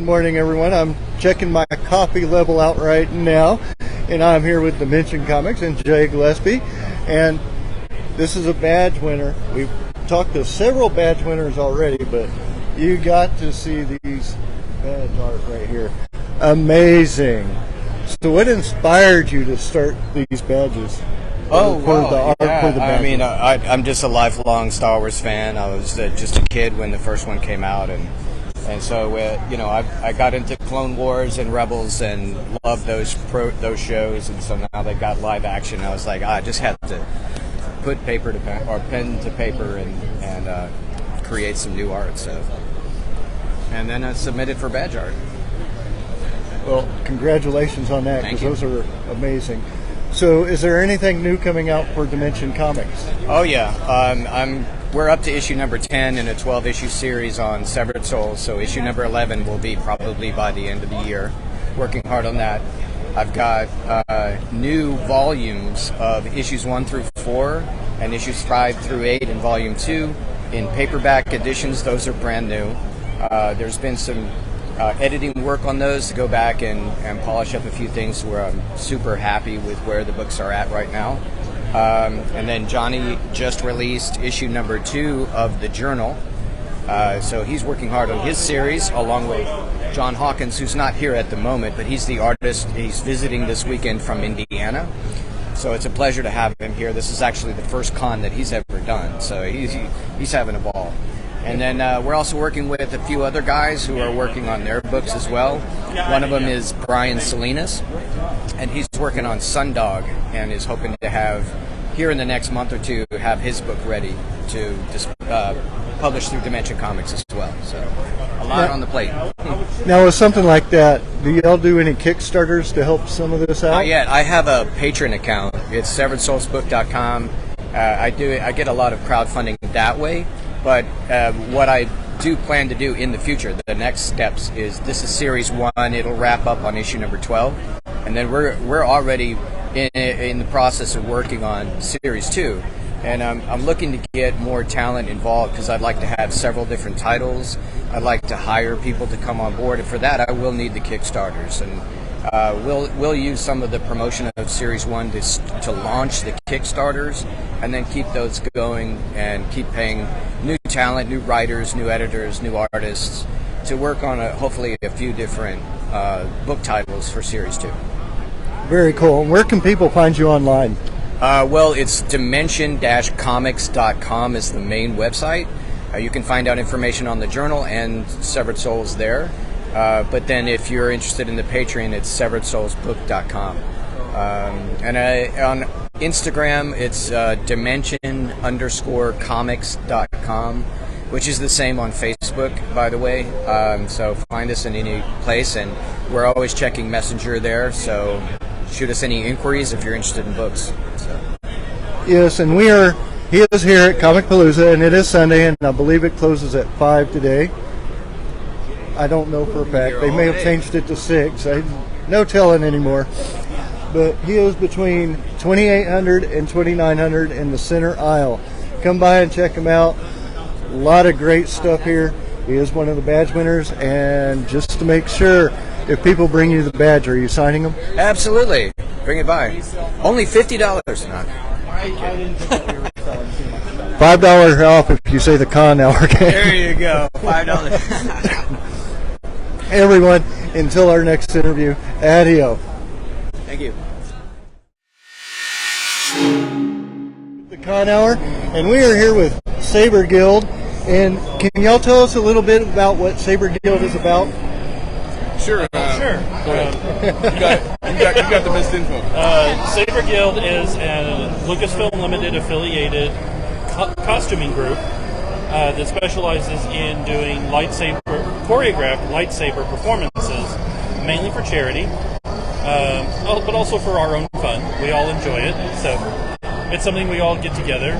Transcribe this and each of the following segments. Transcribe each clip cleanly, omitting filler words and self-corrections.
morning, everyone. I'm checking my coffee level out right now, and I'm here with Dimension Comics and Jay Gillespie, and this is a badge winner. We've talked to several badge winners already, but you got to see these badge art right here. Amazing. So what inspired you to start these badges? I'm just a lifelong Star Wars fan. I was just a kid when the first one came out, and so I got into Clone Wars and Rebels and loved those shows, and so now they got live action. I was like, I just had to put paper to pen or pen to paper and create some new art. So, and then I submitted for badge art. Well, congratulations on that, because those are amazing. So, is there anything new coming out for Dimension Comics? Oh yeah, we're up to issue number 10 in a 12-issue series on Severed Souls. So issue number 11 will be probably by the end of the year. Working hard on that. I've got new volumes of issues 1 through 4 and issues 5 through 8 in volume 2 in paperback editions. Those are brand new. There's been some editing work on those to go back and polish up a few things where I'm super happy with where the books are at right now. And then Johnny just released issue number 2 of the Journal. So he's working hard on his series along with John Hawkins, who's not here at the moment, but he's the artist. He's visiting this weekend from Indiana. So it's a pleasure to have him here. This is actually the first con that he's ever done. So he's having a ball. And then we're also working with a few other guys who are working on their books as well. One of them is Brian Salinas, and he's working on Sundog and is hoping to have, here in the next month or two, have his book ready to publish through Dimension Comics as well. So a lot on the plate. Now, with something like that, do y'all do any Kickstarters to help some of this out? Not yet. I have a Patreon account. It's severedsoulsbook.com. I get a lot of crowdfunding that way. But what I do plan to do in the future, the next steps is, this is series 1. It'll wrap up on issue number 12, and then we're already in the process of working on series 2. And I'm looking to get more talent involved, because I'd like to have several different titles. I'd like to hire people to come on board, and for that I will need the Kickstarters. And we'll use some of the promotion of Series 1 to launch the Kickstarters, and then keep those going and keep paying new talent, new writers, new editors, new artists to work on hopefully a few different book titles for Series 2. Very cool. Where can people find you online? Well, it's dimension-comics.com is the main website. You can find out information on the Journal and Severed Souls there. But then if you're interested in the Patreon, it's severedsoulsbook.com. And on Instagram, it's dimension_comics.com, which is the same on Facebook, by the way. So find us in any place, and we're always checking Messenger there, so shoot us any inquiries if you're interested in books. So. Yes, and he is here at Comicpalooza, and it is Sunday, and I believe it closes at 5 today. I don't know for a fact. They may have changed it to 6. No telling anymore. But he is between 2800 and 2900 in the center aisle. Come by and check him out. A lot of great stuff here. He is one of the badge winners, and just to make sure, if people bring you the badge, are you signing them? Absolutely. Bring it by. Only $50 now. $5 off if you say the con hour. There you go. $5. Everyone, until our next interview, adios. Thank you. The Con Hour, and we are here with Saber Guild. And can y'all tell us a little bit about what Saber Guild is about? Sure. Sure. You got the best info. Saber Guild is a Lucasfilm Limited affiliated costuming group that specializes in doing choreographed lightsaber performances, mainly for charity, but also for our own fun. We all enjoy it, so it's something we all get together.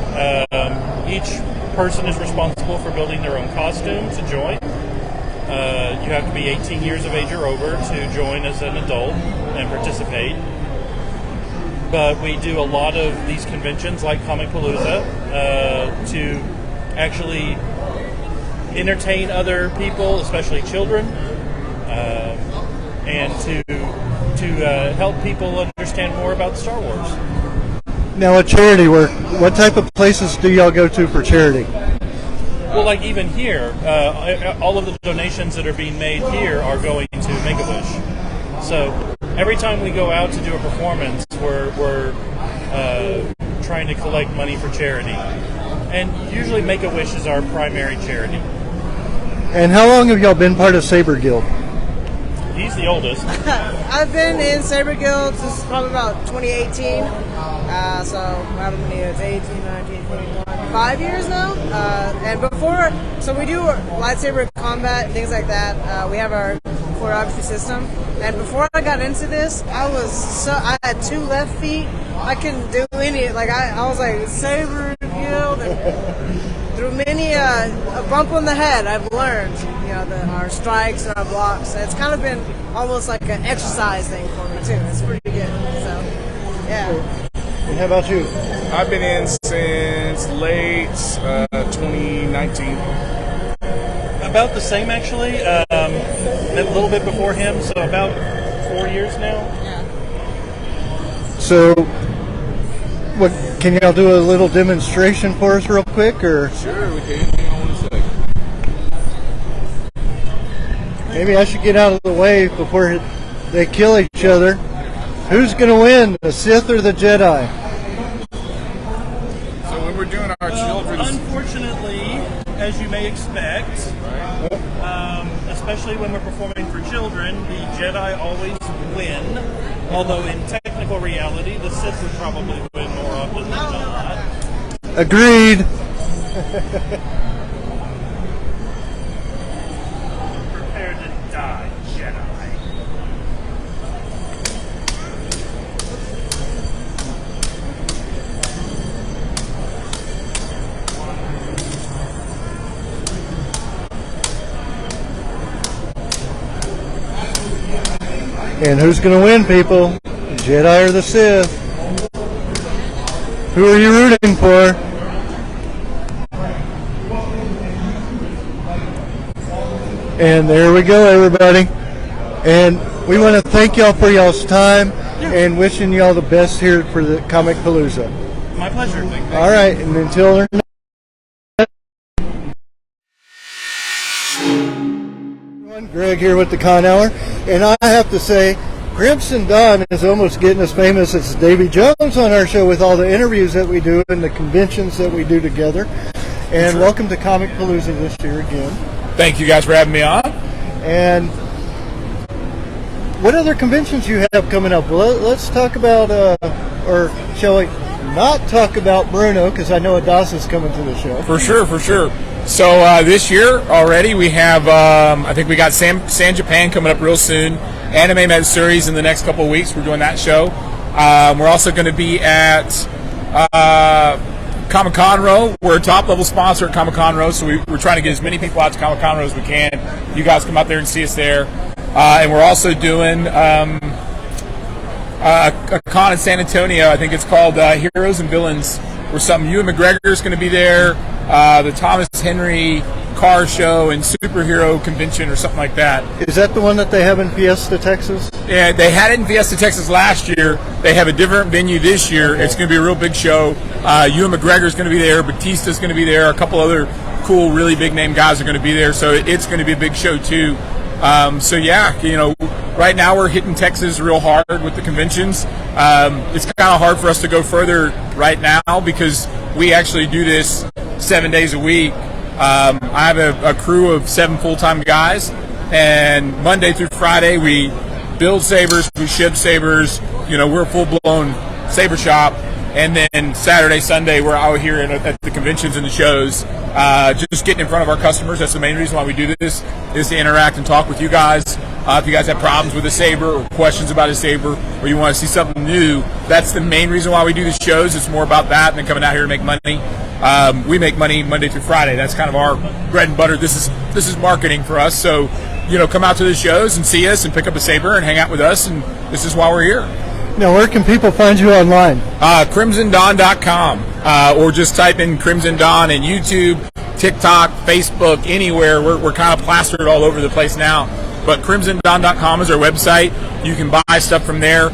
Each person is responsible for building their own costume to join. You have to be 18 years of age or over to join as an adult and participate. But we do a lot of these conventions like Comicpalooza to actually entertain other people, especially children, and to help people understand more about Star Wars. Now, at charity work, what type of places do y'all go to for charity? Well, like even here, all of the donations that are being made here are going to Make-A-Wish. So every time we go out to do a performance, we're trying to collect money for charity. And usually Make-A-Wish is our primary charity. And how long have y'all been part of Saber Guild? He's the oldest. I've been in Saber Guild since probably about 2018. So how many years? 18, 19, 21, 5 years now. And before, so we do lightsaber combat and things like that. We have our choreography system. And before I got into this, I had 2 left feet. I couldn't do any. Like I was like Saber Guild. And through many a bump on the head, I've learned, our strikes and our blocks. It's kind of been almost like an exercise thing for me too. It's pretty good. So, yeah. And how about you? I've been in since late 2019. About the same, actually. A little bit before him, so about 4 years now. So, what can y'all do a little demonstration for us real quick, or Sure, we can. Hang on 1 second. maybe I should get out of the way before they kill each other? Who's going to win, the Sith or the Jedi? So when we're doing our children's... Unfortunately, as you may expect, especially when we're performing for children, the Jedi always win. Although in technical reality, the Sith would probably win more often than not. Agreed. Prepare to die, Jedi. And who's going to win, people? Jedi or the Sith? Who are you rooting for? And there we go, everybody. And we want to thank y'all for y'all's time and wishing y'all the best here for the Comicpalooza. My pleasure. All right, and until Greg here with the Con Hour, and I have to say, Crimson Dawn is almost getting as famous as Davy Jones on our show with all the interviews that we do and the conventions that we do together. And welcome to Comicpalooza this year again. Thank you guys for having me on. And what other conventions you have coming up? Well, let's talk about, or shall we not talk about Bruno, because I know Adas is coming to the show. For sure. So this year already we have, I think we got San Japan coming up real soon. Anime Matsuri's in the next couple of weeks. We're doing that show. We're also going to be at Comic Con Row. We're a top level sponsor at Comic Con Row, so we're trying to get as many people out to Comic Con Row as we can. You guys come out there and see us there. And we're also doing a con in San Antonio. I think it's called Heroes and Villains, where something Ewan McGregor is going to be there. The Thomas Henry car show and superhero convention or something like that. Is that the one that they have in Fiesta, Texas? Yeah, they had it in Fiesta, Texas last year. They have a different venue this year. It's going to be a real big show. Ewan McGregor is going to be there. Batista's going to be there. A couple other cool, really big name guys are going to be there. So it's going to be a big show too. So yeah, right now we're hitting Texas real hard with the conventions. It's kind of hard for us to go further right now because we actually do this 7 days a week. I have a crew of 7 full-time guys, and Monday through Friday we build sabers, we ship sabers. We're a full-blown saber shop, and then Saturday, Sunday we're out here at the conventions and the shows, just getting in front of our customers. That's the main reason why we do this, is to interact and talk with you guys. If you guys have problems with a saber or questions about a saber, or you want to see something new, that's the main reason why we do the shows. It's more about that than coming out here to make money. We make money Monday through Friday. That's kind of our bread and butter. This is marketing for us. So, come out to the shows and see us and pick up a saber and hang out with us. And this is why we're here. Now, where can people find you online? CrimsonDawn.com, or just type in Crimson Dawn in YouTube, TikTok, Facebook, anywhere. We're kind of plastered all over the place now. but crimsondawn.com is our website. You can buy stuff from there.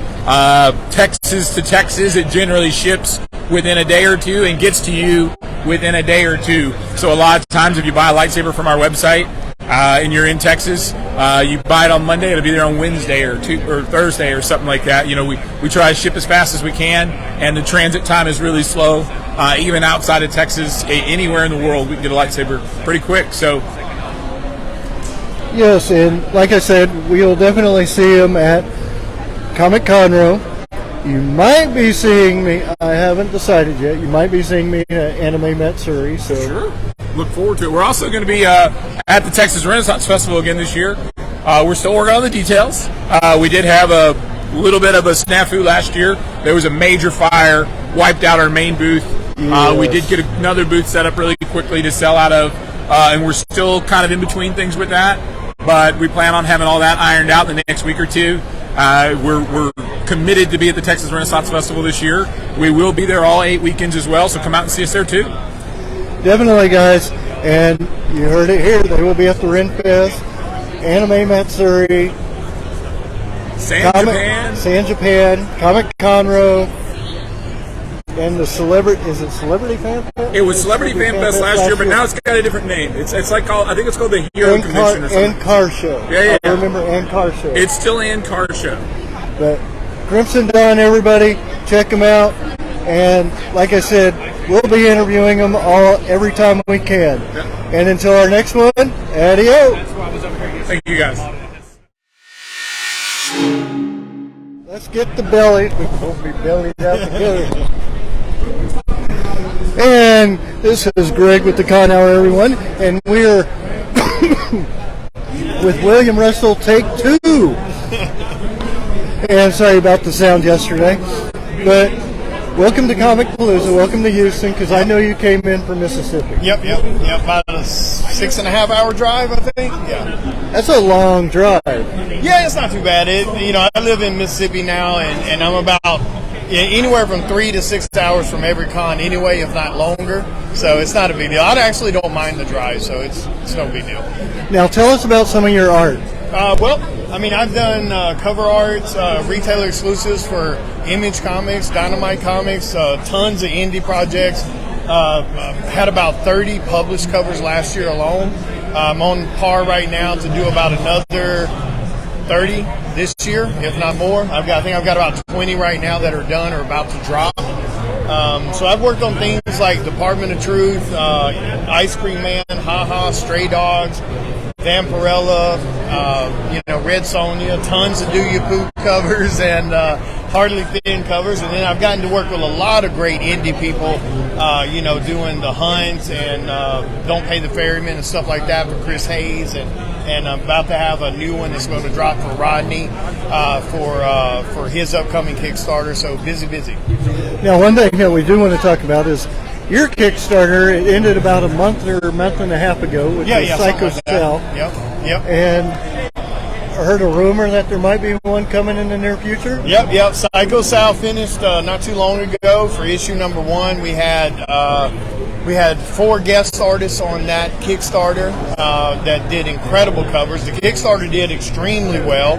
Texas to Texas, it generally ships within a day or two and gets to you within a day or two. So a lot of times if you buy a lightsaber from our website and you're in Texas, you buy it on Monday, it'll be there on Wednesday or Thursday or something like that. You know, we try to ship as fast as we can, and the transit time is really slow. Even outside of Texas, anywhere in the world, we can get a lightsaber pretty quick. So Yes, and like I said, we'll definitely see them at Comic Conroe. You might be seeing me, I haven't decided yet, you might be seeing me at Anime Matsuri. So. Sure. Look forward to it. We're also going to be at the Texas Renaissance Festival again this year. We're still working on the details. We did have a little bit of a snafu last year. There was a major fire, wiped out our main booth. Yes. We did get another booth set up really quickly to sell out of, and we're still kind of in between things with that. But we plan on having all that ironed out in the next week or two. We're committed to be at the Texas Renaissance Festival this year. We will be there all 8 weekends as well, so come out and see us there too. Definitely, guys. And you heard it here. They will be at the Ren Fest, Anime Matsuri, San Japan, Comic Conroe, and the Celebrity Fan Fest? It was Celebrity Fan Fest last year, but now it's got a different name. It's like I think it's called the Hero Convention or something. And Car Show. Yeah. I remember And Car Show. It's still And Car Show. But Crimson Dawn, everybody, check them out. And like I said, we'll be interviewing them every time we can. Yeah. And until our next one, adios. Thank you guys. Let's get the belly. We won't be bellied out together. And this is Greg with the Con Hour, everyone. And we're with William Russell, take 2. And sorry about the sound yesterday. But welcome to Comicpalooza. Welcome to Houston, because I know you came in from Mississippi. Yep. About a 6.5 hour drive, I think. Yeah. That's a long drive. Yeah, it's not too bad. I live in Mississippi now, and I'm about anywhere from 3 to 6 hours from every con anyway, if not longer. So it's not a big deal. I actually don't mind the drive, so it's no big deal. Now tell us about some of your art. I've done cover arts, retailer exclusives for Image Comics, Dynamite Comics, tons of indie projects. Had about 30 published covers last year alone. I'm on par right now to do about another 30 this year, if not more. I think I've got about 20 right now that are done or about to drop. So I've worked on things like Department of Truth, Ice Cream Man, Ha Ha, Stray Dogs, Vampirella, Red Sonja, tons of Do You Poop covers and Hardly Thin covers. And then I've gotten to work with a lot of great indie people, doing The Hunt and Don't Pay the Ferryman and stuff like that for Chris Hayes. And I'm about to have a new one that's going to drop for Rodney for his upcoming Kickstarter. So busy. Now, one thing that we do want to talk about is your Kickstarter. It ended about a month and a half ago with the Psycho Cell. Yep. And I heard a rumor that there might be one coming in the near future. Yep. Psycho Cell finished not too long ago for issue number 1. We had 4 guest artists on that Kickstarter that did incredible covers. The Kickstarter did extremely well,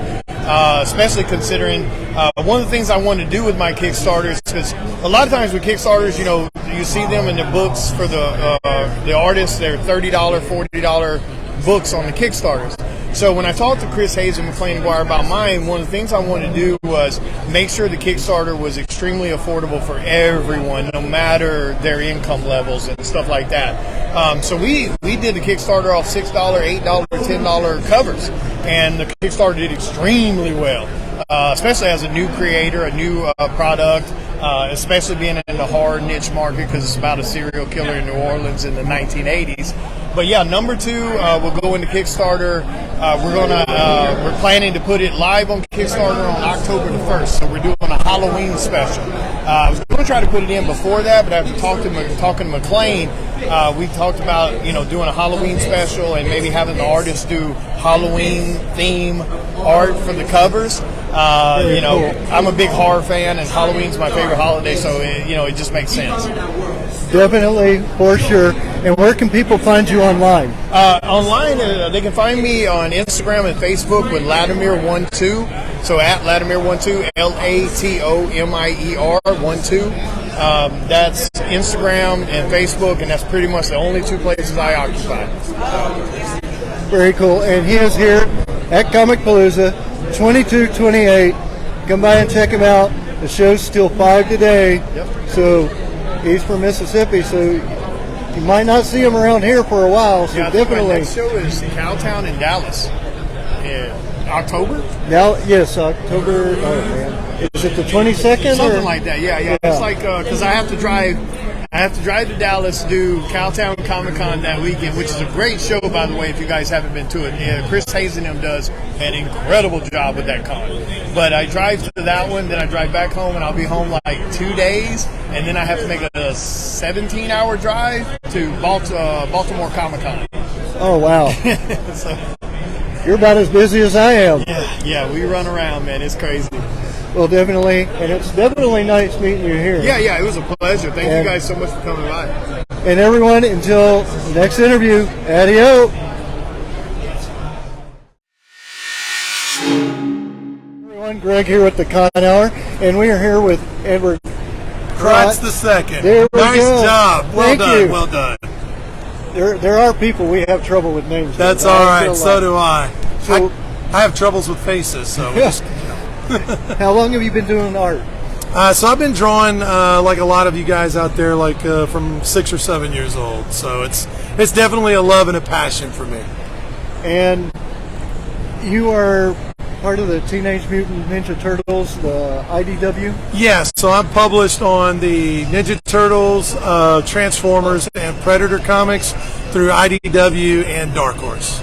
especially considering one of the things I wanted to do with my Kickstarters, because a lot of times with Kickstarters, you see them in the books for the artists. They're $30, $40 books on the Kickstarters. So when I talked to Chris Hayes and McLean Guire about mine, one of the things I wanted to do was make sure the Kickstarter was extremely affordable for everyone, no matter their income levels and stuff like that. So we did the Kickstarter off $6, $8, $10 covers, and the Kickstarter did extremely well, especially as a new creator, a new product, especially being in the horror niche market, because it's about a serial killer in New Orleans in the 1980s. But yeah, number 2 will go into Kickstarter. We're planning to put it live on Kickstarter on October the 1st. So we're doing a Halloween special. I was going to try to put it in before that, but after talking to McLean, we talked about doing a Halloween special and maybe having the artists do Halloween theme art for the covers. I'm a big horror fan, and Halloween's my favorite holiday, so it just makes sense. Definitely, for sure. And where can people find you online? Online, they can find me on Instagram and Facebook with Latimer12. So at Latimer12, Latomier12. That's Instagram and Facebook, and that's pretty much the only two places I occupy. Very cool. And he is here at Comicpalooza, 2228. Come by and check him out. The show's still 5 today. Yep. So he's from Mississippi, so you might not see him around here for a while. So Yeah, I think my definitely. next show is Cowtown in Dallas in October. Now, yes, October. Oh man, is it the 22nd? Something like that. Yeah. It's like because I have to drive to Dallas to do Cowtown Comic Con that weekend, which is a great show, by the way. If you guys haven't been to it, Chris Hayes and him does an incredible job with that con. But I drive to that one, then I drive back home, and I'll be home like 2 days, and then I have to make a 17-hour drive to Baltimore Comic Con. Oh wow, So, you're about as busy as I am. yeah, we run around, man. It's crazy. Well, definitely, and it's definitely nice meeting you here. Yeah, it was a pleasure. Thank you guys so much for coming by. And everyone, until the next interview, adios. Everyone, Greg here with the Con Hour, and we are here with Edward Kratz the second. There we nice go. job. Well Thank done. you. Well done. There are people we have trouble with names. That's with. all I right. feel So like- do I. So- I have troubles with faces, so. Yes. How long have you been doing art? So I've been drawing like a lot of you guys out there, like from 6 or 7 years old. So it's definitely a love and a passion for me. And you are part of the Teenage Mutant Ninja Turtles, the IDW. Yes. So I'm published on the Ninja Turtles, Transformers, and Predator comics through IDW and Dark Horse.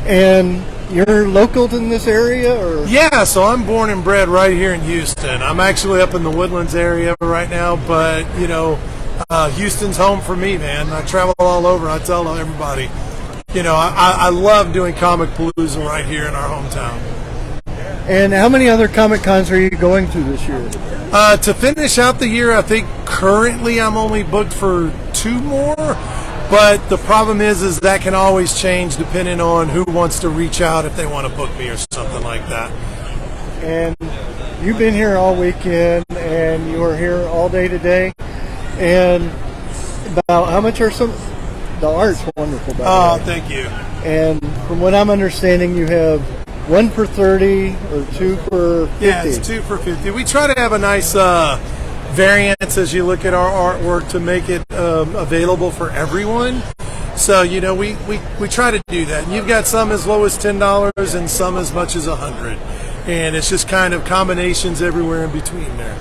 And you're local in this area, or? Yeah, so I'm born and bred right here in Houston. I'm actually up in the Woodlands area right now, but, you know, Houston's home for me, man. I travel all over. I tell everybody, you know, I love doing Comicpalooza right here in our hometown. And how many other Comic Cons are you going to this year? To finish out the year, I think currently I'm only booked for 2 more. But the problem is that can always change depending on who wants to reach out if they want to book me or something like that. And you've been here all weekend, and you are here all day today. And about how much are the art's wonderful, by Oh, the way. thank you. And from what I'm understanding, you have 1 for 30 or 2 for 50. Yeah, it's 2 for 50. We try to have a nice variance as you look at our artwork to make it available for everyone. So, you know, we try to do that. And you've got some as low as $10 and some as much as $100. And it's just kind of combinations everywhere in between there.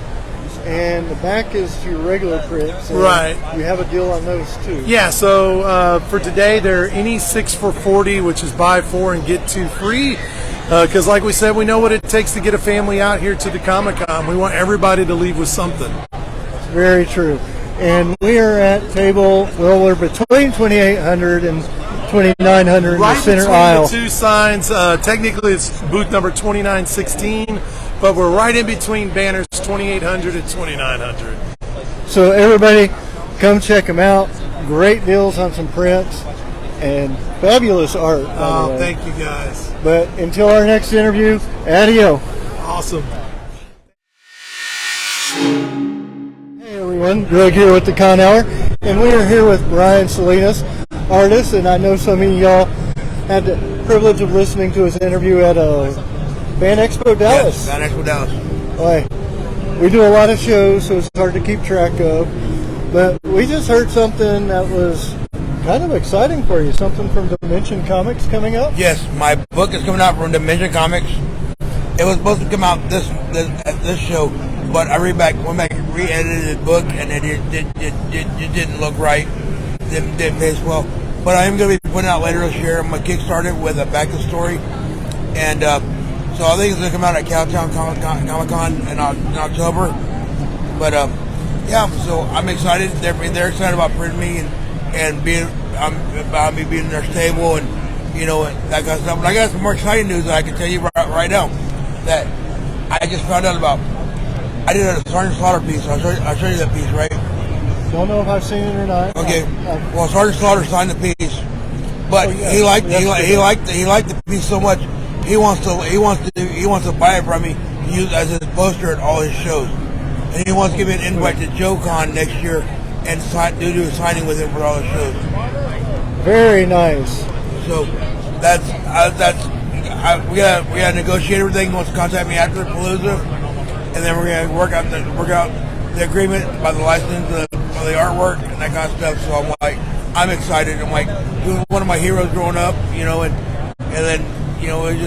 And the back is your regular prints. and Right. You have a deal on those too. Yeah, so for today, they're any 6 for 40, which is buy 4 and get 2 free. Because like we said, we know what it takes to get a family out here to the Comic-Con. We want everybody to leave with something. Very true. And we are at table, well, we're between 2800 and 2900 in Right the center between aisle. the 2 signs. Technically, it's booth number 2916, but we're right in between banners 2800 and 2900. So everybody, come check them out. Great deals on some prints and fabulous art. by the Oh, way. thank you guys. But until our next interview, adios. Awesome. Hey everyone, Greg here with the Con Hour, and we are here with Brian Salinas, artist, and I know some of y'all had the privilege of listening to his interview at Fan Expo Dallas. Fan Expo Dallas. Boy, we do a lot of shows, so it's hard to keep track of, but we just heard something that was kind of exciting for you, something from Dimension Comics coming up. Yes, my book is coming out from Dimension Comics. It was supposed to come out this show, but I went back, re-edited the book, and it didn't look right. Didn't face well. But I am going to be putting it out later this year. I'm going to kickstart it with a back to story, and so I think it's going to come out at Cowtown Comic Con in October. But yeah, so I'm excited. They're excited about printing me and being about me being in their stable and you know that kind of stuff. But I got some more exciting news that I can tell you right now. That I just found out about. I did a Sergeant Slaughter piece. I'll show you that piece, right? Don't know if I've seen it or not. Okay. Well, Sergeant Slaughter signed the piece, but he liked the piece so much. He wants to buy it from me to use as his poster at all his shows, and he wants to give me an invite to JoeCon next year and do a signing with him for all his shows. Very nice. So we gotta negotiate everything. He wants to contact me after the Palooza, and then we're gonna work out the agreement by the license, by the artwork, and that kind of stuff. So I'm excited. I'm like, he was one of my heroes growing up, you know, and then, you know, it's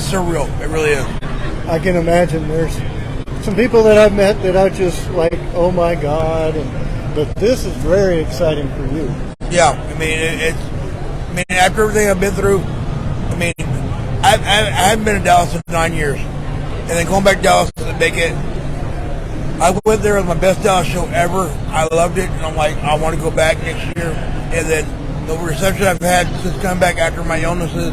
surreal. It really is. I can imagine. There's some people that I've met that I just like, oh my God, but this is very exciting for you. Yeah, I mean, after everything I've been through, I mean, I haven't been in Dallas in 9 years, and then going back to Dallas to make it. I went there. It was my best Dallas show ever. I loved it, and I'm like, I want to go back next year. And then the reception I've had since coming back after my illnesses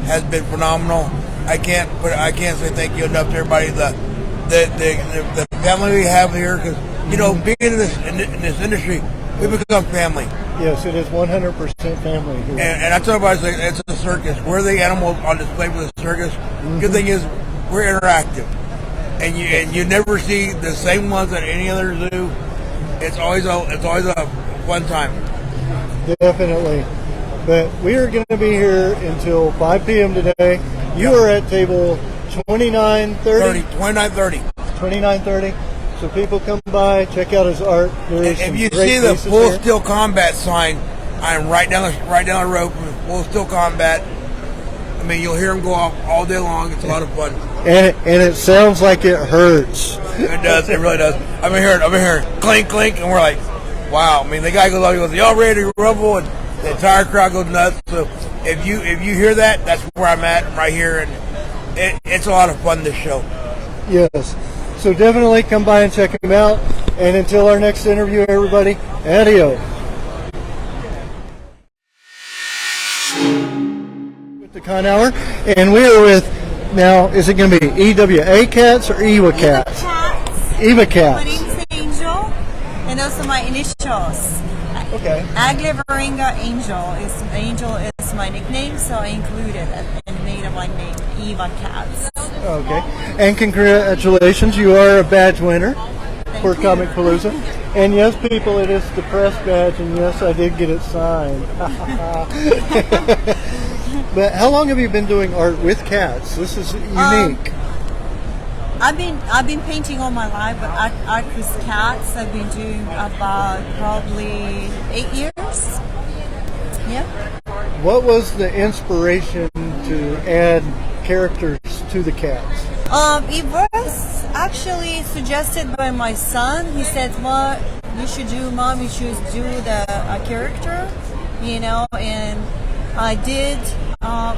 has been phenomenal. I can't say thank you enough to everybody. The family we have here, because you know, being in this industry, we become family. Yes, it is 100% family here. And I tell everybody, it's a circus. We're the animals on display for the circus. Good thing is, we're interactive. And you never see the same ones at any other zoo. It's always a fun time. Definitely. But we are going to be here until 5 p.m. today. You are at table 2930? 2930. 2930. So people come by, check out his art. If you see the Full Steel Combat sign, I'm right down the road from Full Steel Combat. I mean, you'll hear them go off all day long. It's a lot of fun. And it sounds like it hurts. It does. It really does. I've been hearing clink, clink, and we're like, wow. I mean, the guy goes out, he goes, y'all ready to rumble? And the entire crowd goes nuts. So if you hear that, that's where I'm at. I'm right here, and it's a lot of fun, this show. Yes. So definitely come by and check him out. And until our next interview, everybody, adios. With the Con Hour, and we are with, now, is it going to be EWA cats or EWA cats? EWA cats. My name is Angel, and those are my initials. Okay. Agliveringa Angel is my nickname, so I included it and made up my name, Eva Cats. Okay. And congratulations, you are a badge winner for Comicpalooza. And yes, people, it is the press badge, and yes, I did get it signed. But how long have you been doing art with cats? This is unique. I've been painting all my life, but art with cats I've been doing about probably 8 years. Yeah. What was the inspiration to add characters to the cats? It was actually suggested by my son. He said, Mom, you should do the character, you know, and I did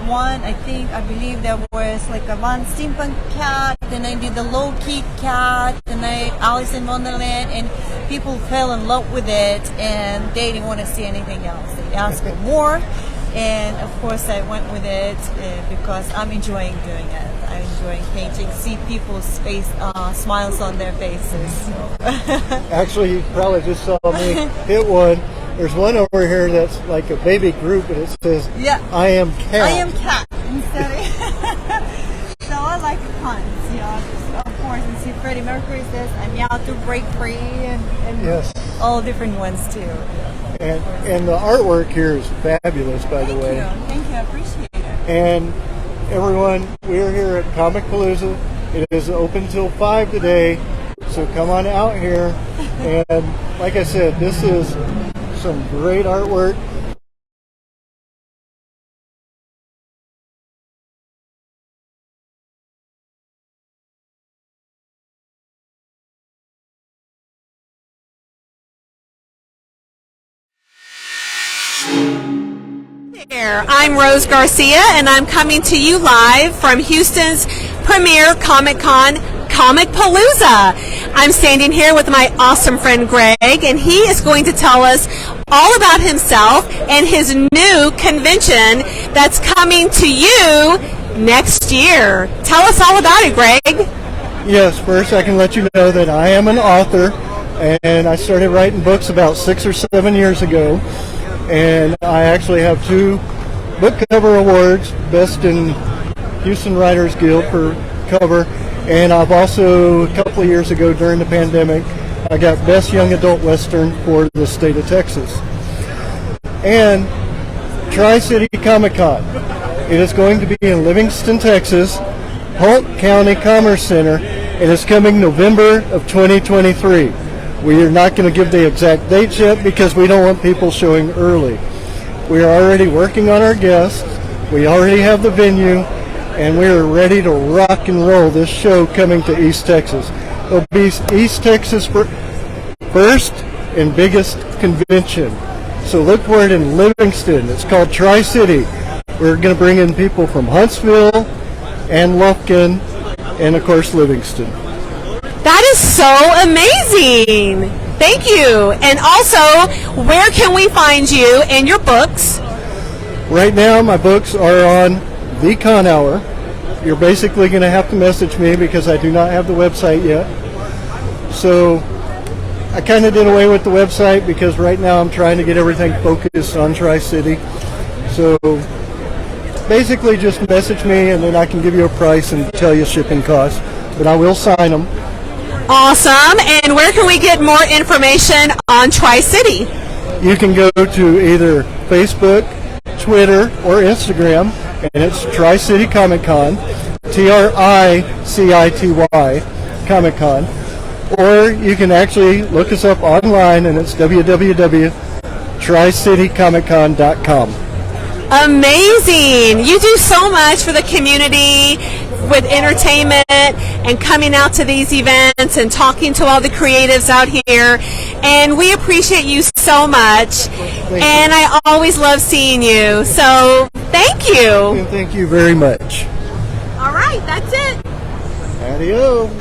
one. I believe there was like a one steampunk cat, then I did the low-key cat, and Alice in Wonderland, and people fell in love with it, and they didn't want to see anything else. They asked for more, and of course I went with it because I'm enjoying doing it. I'm enjoying painting, see people's face, smiles on their faces. So. Actually, you probably just saw me hit one. There's one over here that's like a baby group, and it says, I am cat. I am cat. So I like puns, you know. Of course, you see Freddie Mercury says, I'm out to break free, and yes, all different ones too. And the artwork here is fabulous, by the way. Thank you, I appreciate it. And everyone, we're here at Comicpalooza. It is open till 5 today, so come on out here. And like I said, this is some great artwork. There, I'm Rose Garcia, and I'm coming to you live from Houston's premier Comic-Con, Comicpalooza. I'm standing here with my awesome friend Greg, and he is going to tell us all about himself and his new convention that's coming to you next year. Tell us all about it, Greg. Yes, first I can let you know that I am an author and I started writing books about 6 or 7 years ago, and I actually have 2 book cover awards, Best in Houston Writers Guild for cover, and I've also, a couple of years ago during the pandemic, I got Best Young Adult Western for the state of Texas. And Tri-City Comic-Con. It is going to be in Livingston, Texas, Polk County Commerce Center. It is coming November of 2023. We are not going to give the exact dates yet because we don't want people showing early. We are already working on our guests. We already have the venue, and we are ready to rock and roll this show coming to East Texas. It'll be East Texas' first and biggest convention. So look for it in Livingston. It's called Tri-City. We're going to bring in people from Huntsville and Lufkin and, of course, Livingston. That is so amazing. Thank you. And also, where can we find you and your books? Right now, my books are on The Con Hour. You're basically going to have to message me because I do not have the website yet. So I kind of did away with the website because right now I'm trying to get everything focused on Tri-City. So basically just message me and then I can give you a price and tell you shipping costs. But I will sign them. Awesome. And where can we get more information on Tri-City? You can go to either Facebook, Twitter, or Instagram, and it's Tri-City Comic-Con, TRICITY Comic-Con. Or you can actually look us up online, and it's www.tricitycomiccon.com. Amazing. You do so much for the community with entertainment and coming out to these events and talking to all the creatives out here. And we appreciate you so much. And I always love seeing you. So thank you. Thank you very much. All right, that's it. Adios.